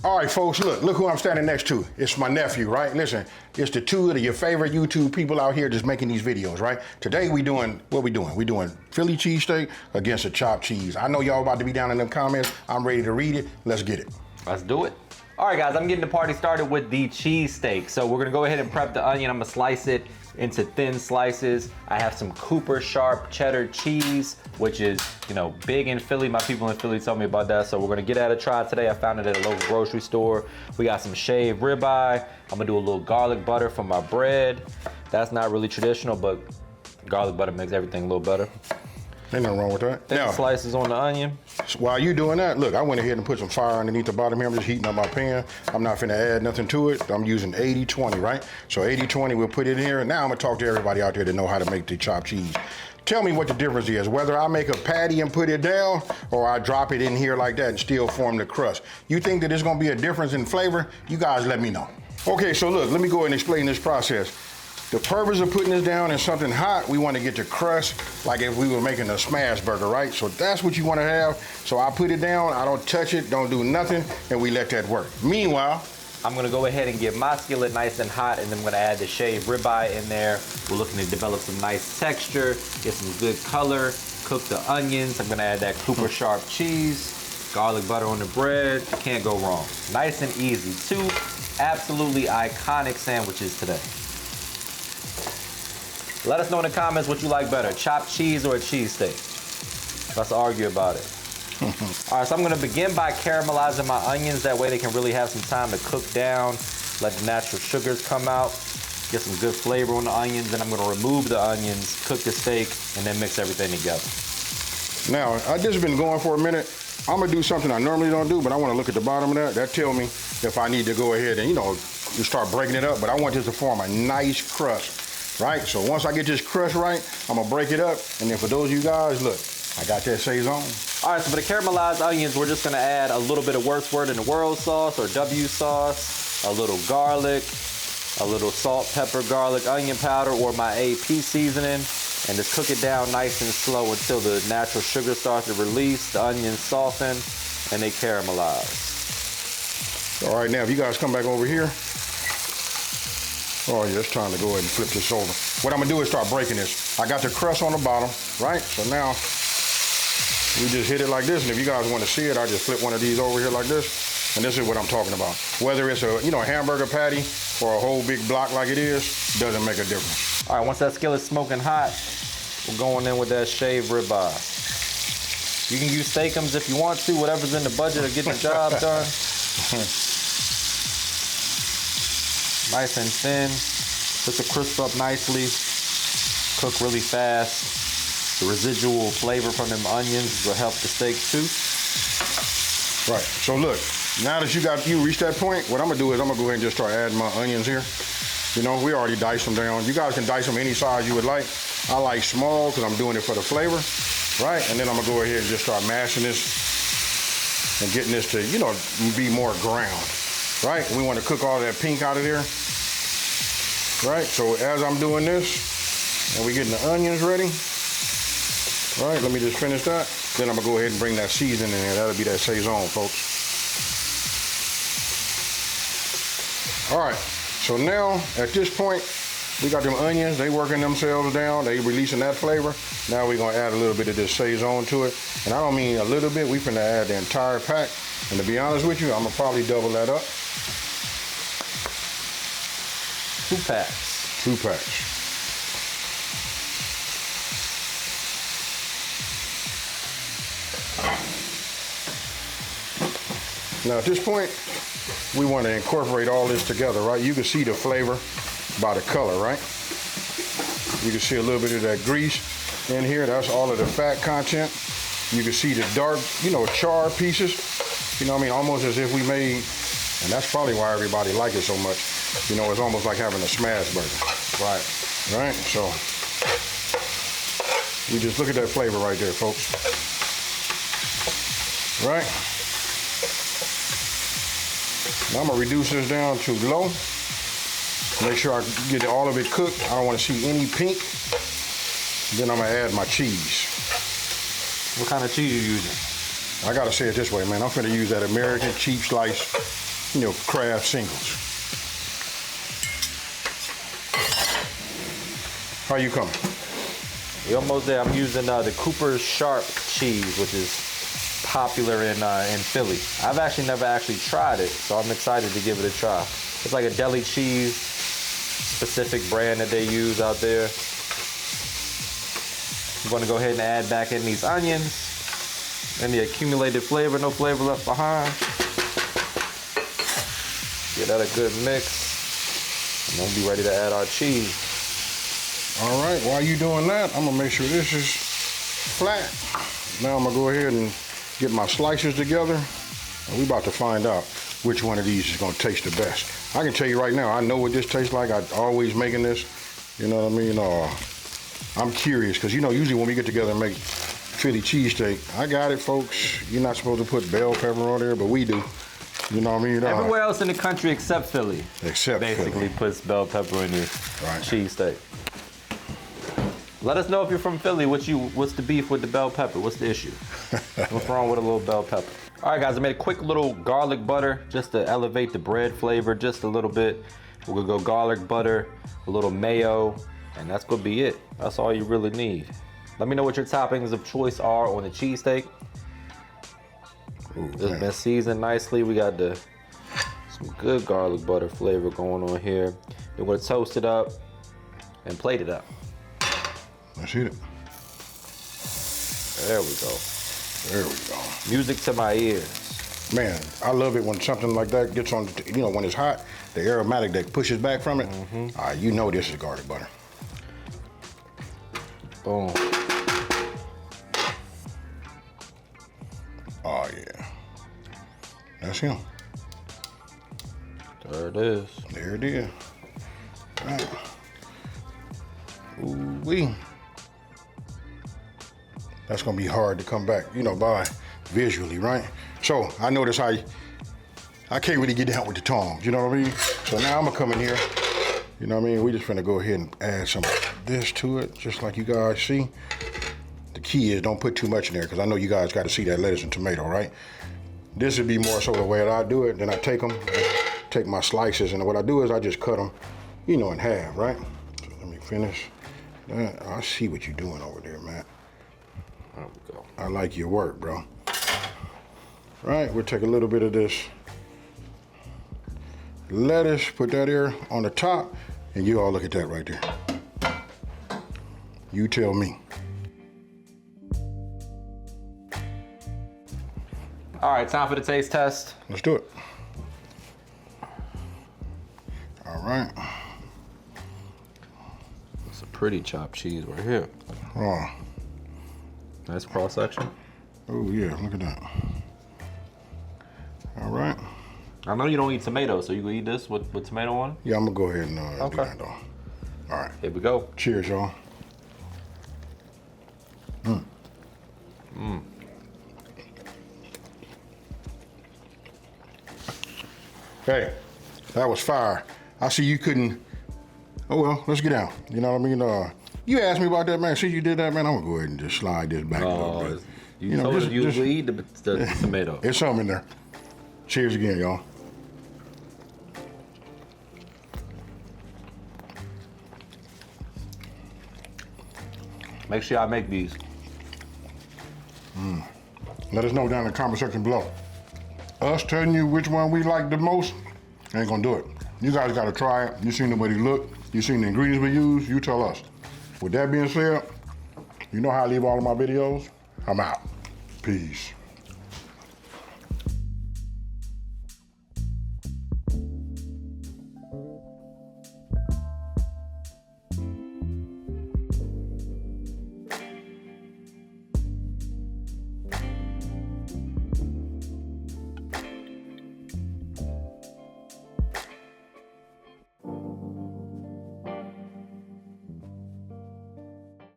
All right, folks, look who I'm standing next to. It's my nephew, right? Listen, it's the two of your favorite YouTube people out here just making these videos, right? Today we doing, what we doing? We doing Philly cheesesteak against a chopped cheese. I know y'all about to be down in them comments. I'm ready to read it. Let's get it. Let's do it. All right, guys, I'm getting the party started with the cheesesteak. So we're gonna go ahead and prep the onion. I'm gonna slice it into thin slices. I have some Cooper sharp cheddar cheese, which is, you know, big in Philly. My people in Philly told me about that, so we're gonna get at a try today. I found it at a local grocery store. We got some shaved ribeye. I'm gonna do a little garlic butter for my bread. That's not really traditional, but garlic butter makes everything a little better. Ain't nothing wrong with that. Thin slices on the onion. While you doing that, look, I went ahead and put some fire underneath the bottom here. I'm just heating up my pan. I'm not finna add nothing to it. I'm using 80-20, right? So 80-20, we'll put it in here. And now I'm gonna talk to everybody out there that know how to make the chopped cheese. Tell me what the difference is, whether I make a patty and put it down or I drop it in here like that and still form the crust. You think that there's gonna be a difference in flavor? You guys let me know. Okay, so look, let me go ahead and explain this process. The purpose of putting this down in something hot, we want to get the crust like if we were making a smash burger, right? So that's what you want to have. So I put it down, I don't touch it, don't do nothing, and we let that work. Meanwhile, I'm gonna go ahead and get my skillet nice and hot, and then I'm gonna add the shaved ribeye in there. We're looking to develop some nice texture, get some good color, cook the onions. I'm gonna add that Cooper sharp cheese, garlic butter on the bread. Can't go wrong. Nice and easy. Two absolutely iconic sandwiches today. Let us know in the comments what you like better, chopped cheese or a cheesesteak. Let's argue about it. All right, so I'm gonna begin by caramelizing my onions. That way they can really have some time to cook down, let the natural sugars come out, get some good flavor on the onions. Then I'm gonna remove the onions, cook the steak, and then mix everything together. now, I just been going for a minute. I'm gonna do something I normally don't do, but I wanna look at the bottom of that. That tell me if I need to go ahead and, you know, just start breaking it up, but I want this to form a nice crust. Right, so once I get this crust right, I'm gonna break it up, and then for those of you guys, look, I got that Saison. All right, so for the caramelized onions, we're just gonna add a little bit of Worst Word in the World sauce or W sauce, a little garlic, a little salt, pepper, garlic, onion powder, or my AP seasoning, and just cook it down nice and slow until the natural sugar starts to release, the onions soften, and they caramelize. All right, now if you guys come back over here, oh yeah, it's time to go ahead and flip this over. What I'm gonna do is start breaking this. I got the crust on the bottom, right? So now, we just hit it like this, and if you guys wanna see it, I just flip one of these over here like this, and this is what I'm talking about. Whether it's a, you know, hamburger patty or a whole big block like it is, doesn't make a difference. All right, once that skillet's smoking hot, we're going in with that shaved ribeye. You can use steakums if you want to, whatever's in the budget to get the job done. Nice and thin, put the crisp up nicely, cook really fast. The residual flavor from them onions will help the steak too. Right, so look, now that you reached that point, what I'm gonna do is I'm gonna go ahead and just start adding my onions here. You know, we already diced them down. You guys can dice them any size you would like. I like small because I'm doing it for the flavor, right? And then I'm gonna go ahead and just start mashing this and getting this to, you know, be more ground, right? We wanna cook all that pink out of there, right? So as I'm doing this, and we're getting the onions ready, right? Let me just finish that. Then I'm gonna go ahead and bring that seasoning in there. That'll be that Saison, folks. All right, so now at this point, we got them onions, they working themselves down, they releasing that flavor. Now we're gonna add a little bit of this Saison to it. And I don't mean a little bit, we finna add the entire pack. And to be honest with you, I'm gonna probably double that up. 2 packs. 2 packs. Now at this point, we want to incorporate all this together, right? You can see the flavor by the color, right? You can see a little bit of that grease in here. That's all of the fat content. You can see the dark, you know, char pieces. You know what I mean? Almost as if we made, and that's probably why everybody like it so much. You know, it's almost like having a smash burger. Right. Right, so you just look at that flavor right there, folks. Right? Now I'm gonna reduce this down to low. Make sure I get all of it cooked. I don't want to see any pink. Then I'm gonna add my cheese. What kind of cheese you using? I gotta say it this way, man. I'm finna use that American cheap slice craft singles. How you coming? We almost there. I'm using the Cooper's Sharp cheese, which is popular in Philly. I've actually never tried it, so I'm excited to give it a try. It's like a deli cheese specific brand that they use out there. I'm gonna go ahead and add back in these onions and the accumulated flavor, no flavor left behind. Get that a good mix, and then be ready to add our cheese. All right, while you doing that, I'm gonna make sure this is flat. Now I'm gonna go ahead and get my slices together, and we about to find out which one of these is gonna taste the best. I can tell you right now, I know what this tastes like. I'm always making this, you know what I mean? I'm curious, because usually when we get together and make Philly cheesesteak, I got it, folks. You're not supposed to put bell pepper on there, but we do. You know what I mean? Everywhere else in the country except Philly. Basically Philly puts bell pepper in your cheesesteak. Let us know if you're from Philly. What's the beef with the bell pepper? What's the issue? What's wrong with a little bell pepper? All right, guys, I made a quick little garlic butter just to elevate the bread flavor just a little bit. We're gonna go garlic butter, a little mayo, and that's gonna be it. That's all you really need. Let me know what your toppings of choice are on the cheesesteak. It's been seasoned nicely. We got some good garlic butter flavor going on here. We're gonna toast it up and plate it up. Let's hit it. There we go. There we go. Music to my ears. Man, I love it when something like that gets on, when it's hot, the aromatic that pushes back from it. You know this is garlic butter. Boom. Oh, yeah. That's him. There it is. There it is. Right. Ooh-wee. That's gonna be hard to come back, by visually, right? So I notice I can't really get down with the tongs, you know what I mean? So now I'm gonna come in here, you know what I mean? We just finna go ahead and add some of this to it, just like you guys see. The key is don't put too much in there, because I know you guys gotta see that lettuce and tomato, right? This would be more so the way that I do it. Then I take my slices, and what I do is I just cut them, in half, right? So let me finish that. I see what you're doing over there, Matt. There we go. I like your work, bro. Right, we'll take a little bit of this lettuce, put that here on the top, and you all look at that right there. You tell me. All right, time for the taste test. Let's do it. All right. It's a pretty chopped cheese right here. Oh. Nice cross section. Oh yeah, look at that. All right. I know you don't eat tomatoes, so you gonna eat this with tomato on? Yeah, I'm gonna go ahead and do Okay. that though. All right. Here we go. Cheers, y'all. Hey, that was fire. I see you couldn't. Oh well, let's get down. You know what I mean? You asked me about that, man. Since you did that, man, I'm gonna go ahead and just slide this back a little bit. You told us you usually eat the tomato. There's something in there. Cheers again, y'all. Make sure y'all make these. Let us know down in the comment section below. Us telling you which one we like the most ain't gonna do it. You guys gotta try it. You seen the way they look. You seen the ingredients we use. You tell us. With that being said, you know how I leave all of my videos? I'm out. Peace.